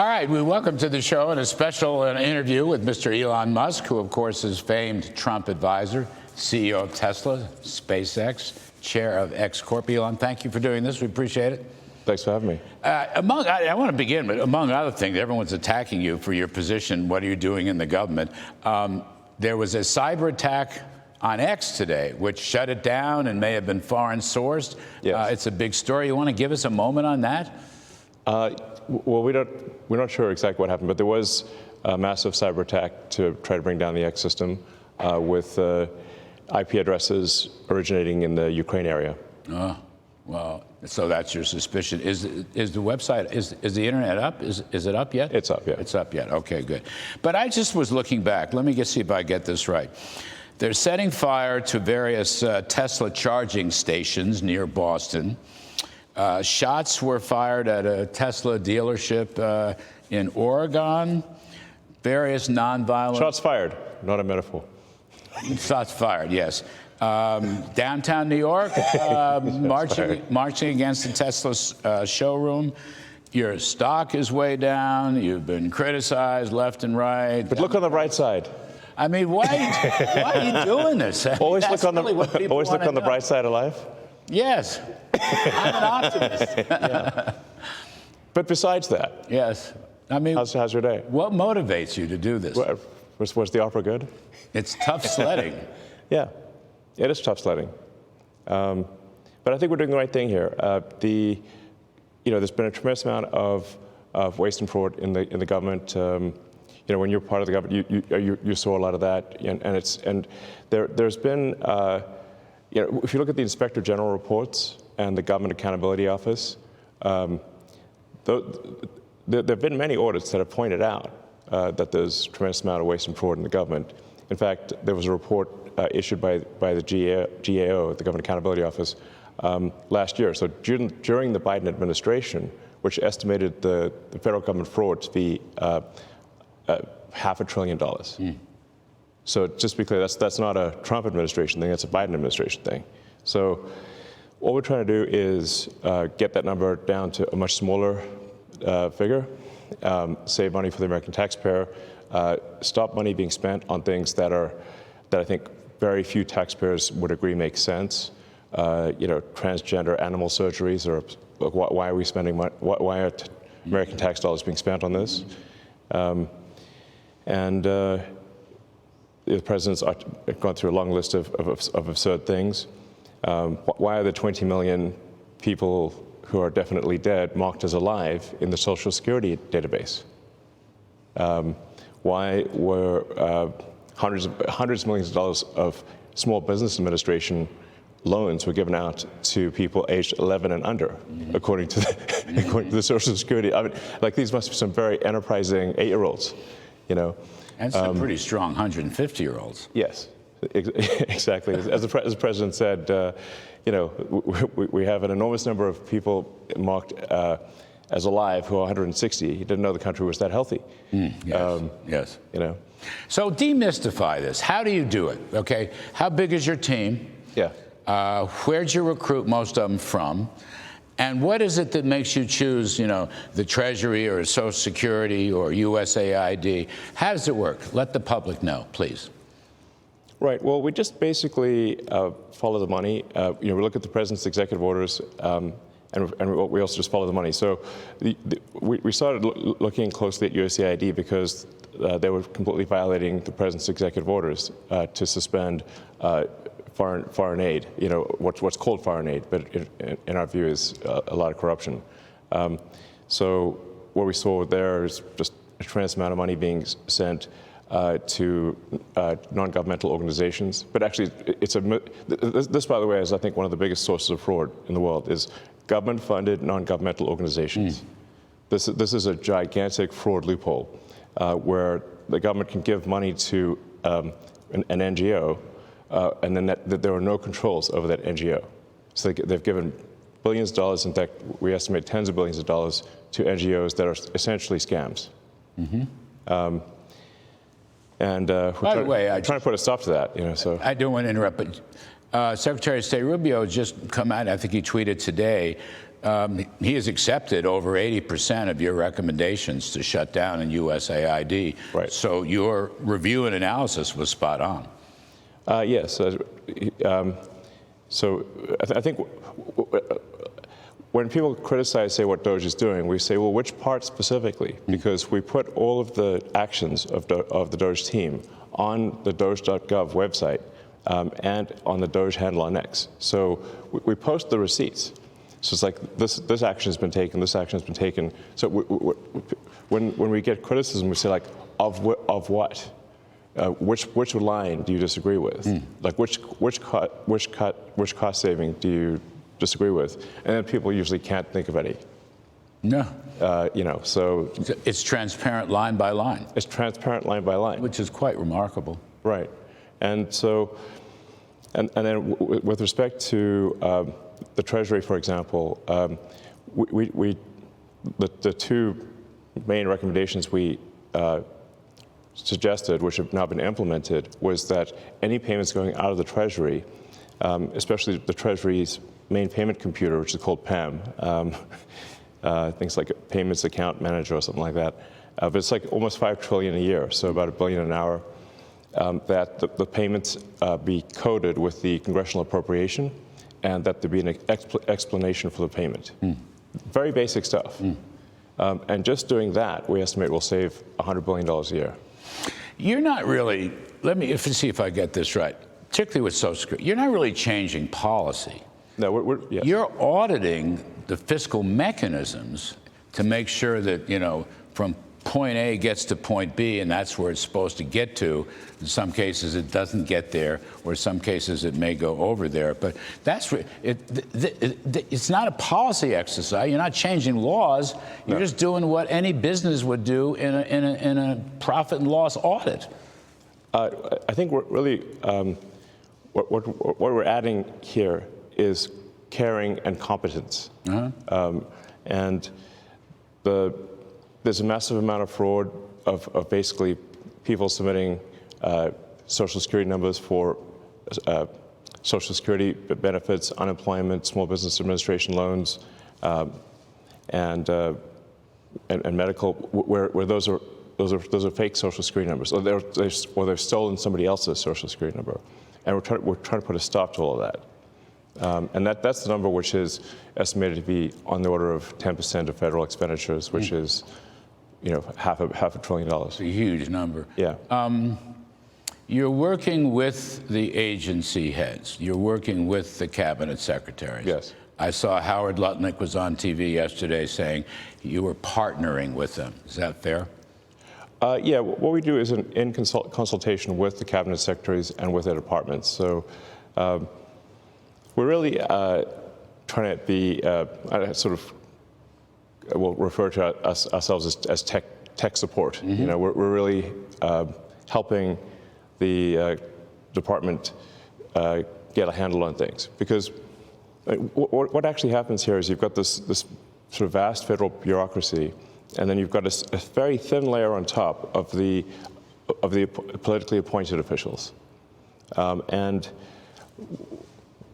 All right, we welcome to the show and a special interview with Mr. Elon Musk, who, of course, is famed Trump advisor, CEO of Tesla, SpaceX, chair of X Corp. Elon, thank you for doing this. We appreciate it. Thanks for having me. I want to begin, but among other things, everyone's attacking you for your position. What are you doing in the government? There was a cyber attack on X today, which shut it down and may have been foreign sourced. Yes. It's a big story. You want to give us a moment on that? Well, we're not sure exactly what happened, but there was a massive cyber attack to try to bring down the X system with IP addresses originating in the Ukraine area. Oh, well, so that's your suspicion. Is the website, is the internet up? Is it up yet? It's up, yeah. It's up yet. Okay, good. But I just was looking back. Let me just see if I get this right. They're setting fire to various Tesla charging stations near Boston. Shots were fired at a Tesla dealership in Oregon. Various nonviolent... Shots fired, not a metaphor. Shots fired, yes. Downtown New York, marching against the Tesla showroom. Your stock is way down. You've been criticized left and right. But look on the bright side. I mean, why are you doing this? Always look on the bright side of life. Yes, I'm an optimist. Yeah. But besides that, yes, I mean, how's your day? What motivates you to do this? Was the opera good? It's tough sledding. Yeah, it is tough sledding. But I think we're doing the right thing here. There's been a tremendous amount of waste and fraud in the government. When you're part of the government, you saw a lot of that, and there's been. If you look at the Inspector General reports and the Government Accountability Office, there have been many audits that have pointed out that there's a tremendous amount of waste and fraud in the government. In fact, there was a report issued by the GAO, the Government Accountability Office, last year. So during the Biden administration, which estimated the federal government fraud to be $500 billion. Mm. So just to be clear, that's not a Trump administration thing, that's a Biden administration thing. So what we're trying to do is get that number down to a much smaller figure, save money for the American taxpayer, stop money being spent on things that I think very few taxpayers would agree make sense. Transgender animal surgeries, or why are we spending money? Why are American tax dollars being spent on this? The president's gone through a long list of absurd things. Why are the 20 million people who are definitely dead marked as alive in the Social Security database? Why were hundreds of millions of dollars of Small Business Administration loans were given out to people aged 11 and under, according to the Social Security? I mean, these must be some very enterprising 8-year-olds, And some pretty strong 150-year-olds. Yes, exactly. As the president said, we have an enormous number of people marked as alive who are 160. He didn't know the country was that healthy. Yes. So demystify this. How do you do it? Okay. How big is your team? Yeah. Where'd you recruit most of them from? And what is it that makes you choose, the Treasury or Social Security or USAID? How does it work? Let the public know, please. Right. Well, we just basically follow the money. We look at the president's executive orders, and we also just follow the money. So we started looking closely at USAID because they were completely violating the president's executive orders to suspend foreign aid, what's called foreign aid, but in our view is a lot of corruption. So what we saw there is just a tremendous amount of money being sent to non-governmental organizations. But actually, this, by the way, is I think one of the biggest sources of fraud in the world is government-funded non-governmental organizations. This is a gigantic fraud loophole where the government can give money to an NGO. And then there are no controls over that NGO. So they've given billions of dollars, in fact, we estimate tens of billions of dollars to NGOs that are essentially scams. Mm-hmm. By the way, we're trying to put a stop to that. So I don't want to interrupt, but Secretary of State Rubio just come out, I think he tweeted today, he has accepted over 80% of your recommendations to shut down in USAID. Right. So your review and analysis was spot on. Yes. So I think when people criticize, say, what DOGE is doing, we say, well, which part specifically? Because we put all of the actions of the DOGE team on the doge.gov website and on the DOGE handle on X. So we post the receipts. So it's like this action has been taken, this action has been taken. So when we get criticism, we say like, of what? Which line do you disagree with? Like which cost saving do you disagree with? And then people usually can't think of any. No. So it's transparent line by line. It's transparent line by line, which is quite remarkable. Right. And so, and then with respect to the Treasury, for example, the two main recommendations we suggested, which have now been implemented, was that any payments going out of the Treasury, especially the Treasury's main payment computer, which is called PAM, things like a payments account manager or something like that, but it's like almost $5 trillion a year, so about $1 billion an hour, that the payments be coded with the congressional appropriation, and that there be an explanation for the payment. Very basic stuff. And just doing that, we estimate will save $100 billion a year. You're not really, let me see if I get this right, particularly with Social Security, you're not really changing policy. No, yes. You're auditing the fiscal mechanisms to make sure that, from point A gets to point B, and that's where it's supposed to get to. In some cases, it doesn't get there, or in some cases, it may go over there. But that's it's not a policy exercise. You're not changing laws. You're just doing what any business would do in a profit and loss audit. I think we're really what we're adding here is caring and competence. And there's a massive amount of fraud of basically people submitting Social Security numbers for Social Security benefits, unemployment, Small Business Administration loans, and medical, where those are fake Social Security numbers, or they've stolen somebody else's Social Security number, and we're trying to put a stop to all of that. And that's the number which is estimated to be on the order of 10% of federal expenditures, which is, half a trillion dollars. It's a huge number. Yeah. You're working with the agency heads. You're working with the cabinet secretaries. Yes. I saw Howard Lutnick was on TV yesterday saying you were partnering with them. Is that fair? Yeah. What we do is in consultation with the cabinet secretaries and with their departments. So. We're really trying to be we'll refer to ourselves as tech support. We're really helping the department get a handle on things, because what actually happens here is you've got this sort of vast federal bureaucracy, and then you've got a very thin layer on top of the politically appointed officials, and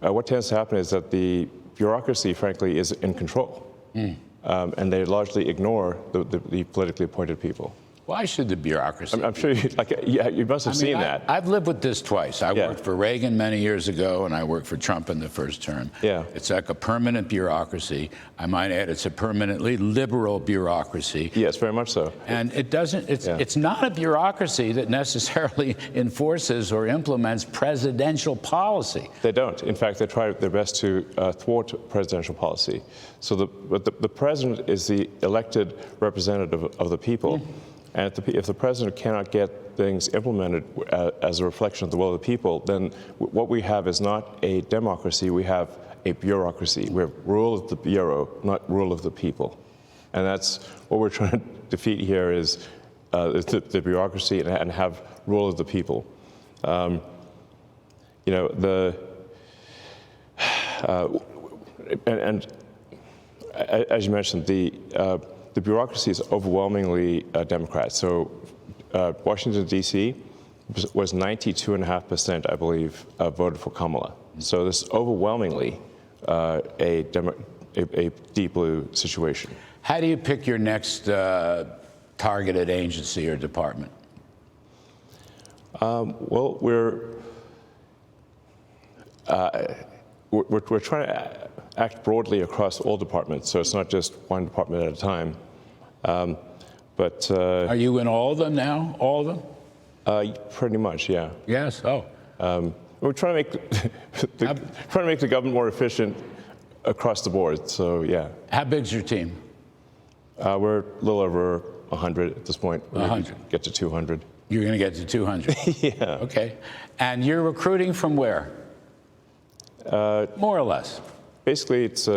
what tends to happen is that the bureaucracy, frankly, is in control, and they largely ignore the politically appointed people. Why should the bureaucracy? I'm sure you must have seen that. I've lived with this twice. I worked for Reagan many years ago, and I worked for Trump in the first term. Yeah. It's like a permanent bureaucracy. I might add, it's a permanently liberal bureaucracy. Yes, very much so. And it's not a bureaucracy that necessarily enforces or implements presidential policy. They don't. In fact, they try their best to thwart presidential policy. So the president is the elected representative of the people. And if the president cannot get things implemented as a reflection of the will of the people, then what we have is not a democracy, we have a bureaucracy. We have rule of the bureau, not rule of the people. And that's what we're trying to defeat here is the bureaucracy and have rule of the people. And as you mentioned, the bureaucracy is overwhelmingly Democrat. So Washington, D.C. was 92.5%, I believe, voted for Kamala. So this is overwhelmingly a a deep blue situation. How do you pick your next targeted agency or department? Well, we're trying to act broadly across all departments, so it's not just one department at a time. Are you in all of them now? All of them? Pretty much, yeah. Yes. Oh. We're trying to make the government more efficient across the board. So yeah. How big's your team? We're a little over 100 at this point. We're 100. gonna get to 200. You're going to get to 200. Yeah. Okay. And you're recruiting from where? More or less. Basically, it's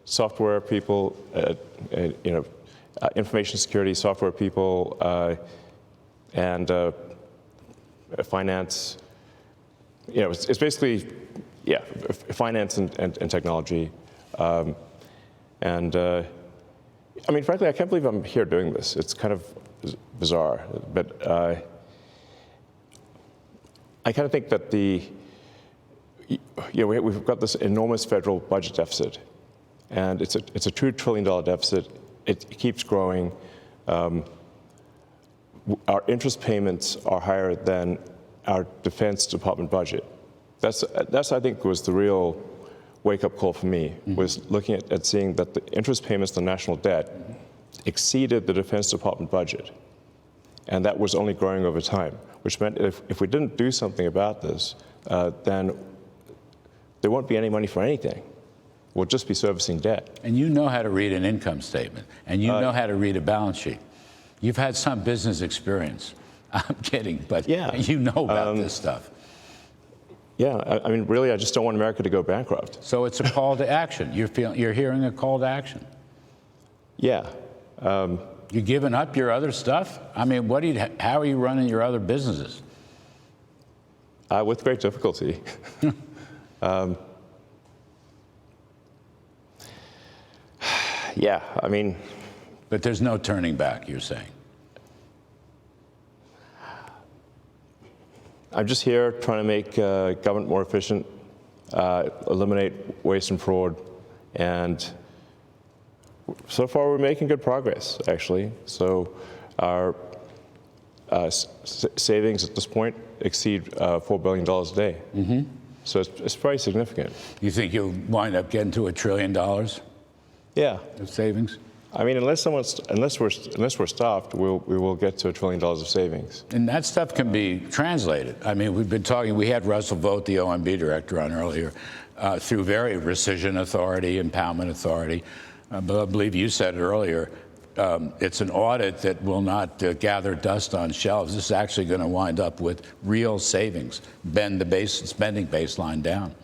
software people, information security software people, and finance. It's basically, yeah, finance and technology. I mean, frankly, I can't believe I'm here doing this. It's kind of bizarre, but I kind of think that we've got this enormous federal budget deficit, and it's a $2 trillion deficit. It keeps growing. Our interest payments are higher than our Defense Department budget. That's I think was the real wake-up call for me, was looking at seeing that the interest payments on national debt exceeded the Defense Department budget. And that was only growing over time, which meant if we didn't do something about this, then there won't be any money for anything. We'll just be servicing debt. And you know how to read an income statement, and you know how to read a balance sheet. You've had some business experience. I'm kidding, but yeah. You know about this stuff. Yeah, I mean, really, I just don't want America to go bankrupt. So it's a call to action. You're hearing a call to action. Yeah. You giving up your other stuff? I mean, how are you running your other businesses? With great difficulty. Yeah, I mean. But there's no turning back, you're saying? I'm just here trying to make government more efficient, eliminate waste and fraud, and so far we're making good progress, actually. So our savings at this point exceed $4 billion a day. Mm-hmm. So it's very significant. You think you'll wind up getting to $1 trillion of Yeah. savings? I mean, unless we're stopped, we will get to $1 trillion of savings. And that stuff can be translated. I mean, we had Russell Vought, the OMB director, on earlier, through very rescission authority, impoundment authority. But I believe you said it earlier, it's an audit that will not gather dust on shelves. This is actually going to wind up with real savings, bend the spending baseline down.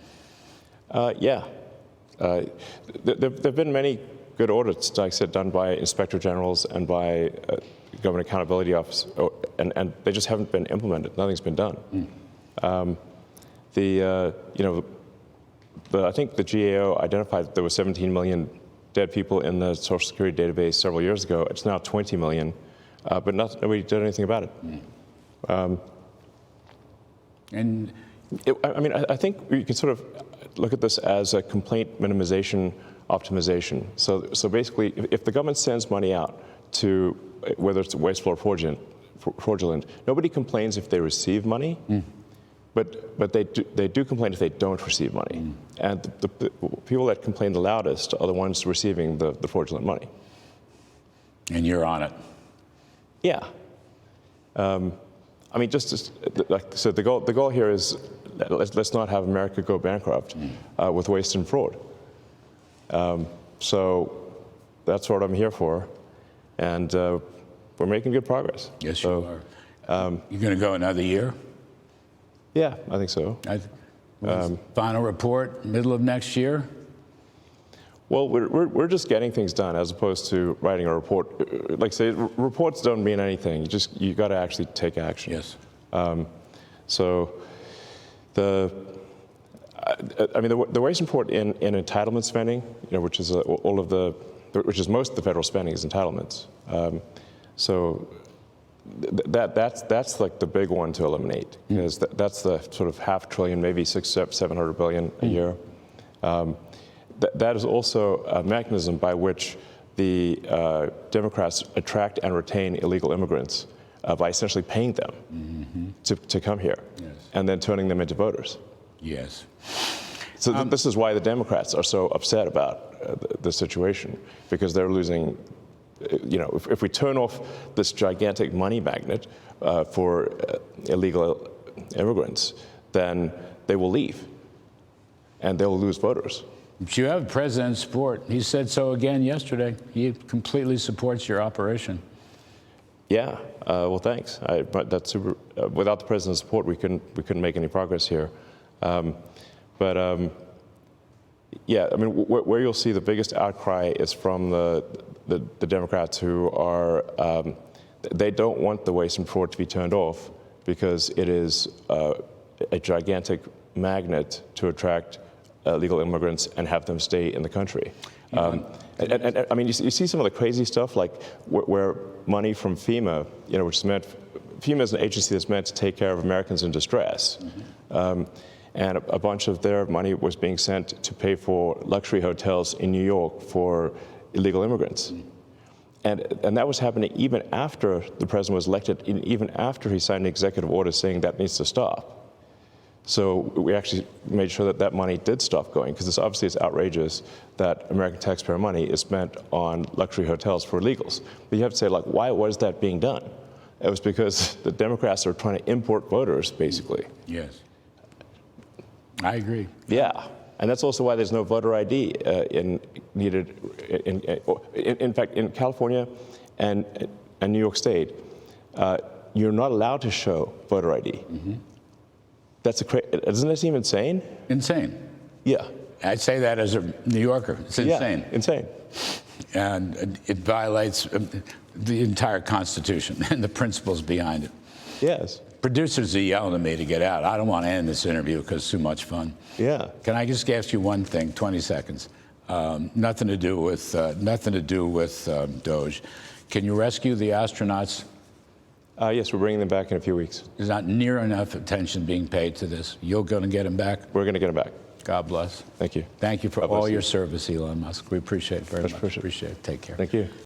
Yeah. There have been many good audits, like I said, done by inspector generals and by Government Accountability Office, and they just haven't been implemented. Nothing's been done. I think the GAO identified that there were 17 million dead people in the Social Security database several years ago. It's now 20 million, but nobody did anything about it. I think you can sort of look at this as a complaint minimization optimization. So basically, if the government sends money out to, whether it's wasteful or fraudulent, nobody complains if they receive money, but they do complain if they don't receive money. And the people that complain the loudest are the ones receiving the fraudulent money. And you're on it. Yeah. I mean, so the goal here is let's not have America go bankrupt with waste and fraud. So that's what I'm here for, and we're making good progress. Yes, you are. You're going to go another year? Yeah, I think so. Final report, middle of next year? Well, we're just getting things done as opposed to writing a report. Like I say, reports don't mean anything. You got to actually take action. Yes. So the waste and fraud in entitlement spending, which is which is most of the federal spending is entitlements. So that's like the big one to eliminate, because that's the sort of $500 billion, maybe $600-700 billion a year. that is also a mechanism by which the Democrats attract and retain illegal immigrants by essentially paying them to come here and then turning them into voters. Yes. So this is why the Democrats are so upset about the situation, because they're losing. If we turn off this gigantic money magnet for illegal immigrants, then they will leave, and they'll lose voters. But you have President's support. He said so again yesterday. He completely supports your operation. Yeah. Well, thanks. But that's super. Without the president's support, we couldn't make any progress here. Yeah. I mean, where you'll see the biggest outcry is from the Democrats who are. They don't want the waste and fraud to be turned off because it is a gigantic magnet to attract illegal immigrants and have them stay in the country. And I mean, you see some of the crazy stuff, like where money from FEMA, which is meant, FEMA is an agency that's meant to take care of Americans in distress. And a bunch of their money was being sent to pay for luxury hotels in New York for illegal immigrants. And that was happening even after the president was elected, even after he signed an executive order saying that needs to stop. So we actually made sure that money did stop going, because it's outrageous that American taxpayer money is spent on luxury hotels for illegals. But you have to say, like, why was that being done? It was because the Democrats are trying to import voters, basically. Yes. I agree. Yeah. And that's also why there's no voter ID needed. In fact, in California and New York State, you're not allowed to show voter ID. Doesn't that seem insane? Insane. Yeah. I say that as a New Yorker. It's insane. Yeah, insane. And it violates the entire Constitution and the principles behind it. Yes. Producers are yelling at me to get out. I don't want to end this interview because it's too much fun. Yeah. Can I just ask you one thing, 20 seconds? Nothing to do with Doge. Can you rescue the astronauts? Yes, we're bringing them back in a few weeks. There's not near enough attention being paid to this. You're going to get them back? We're going to get them back. God bless. Thank you. Thank you for all your service, Elon Musk. We appreciate it very much. Appreciate it. Take care. Thank you.